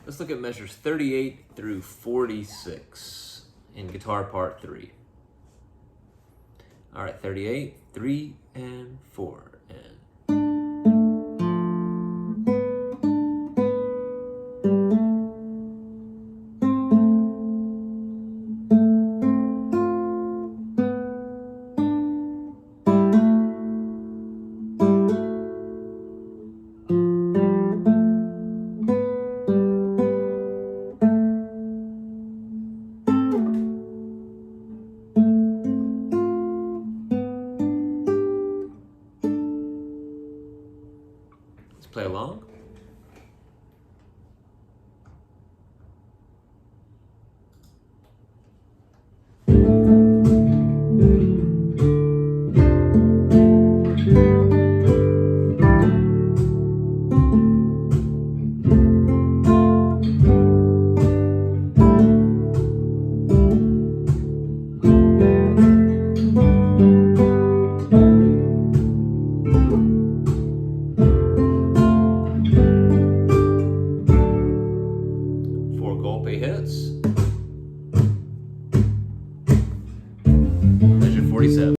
Let's look at measures 38 through 46 in guitar part 3. All right, 38, 3 and 4 and let's play along. Four golpe hits.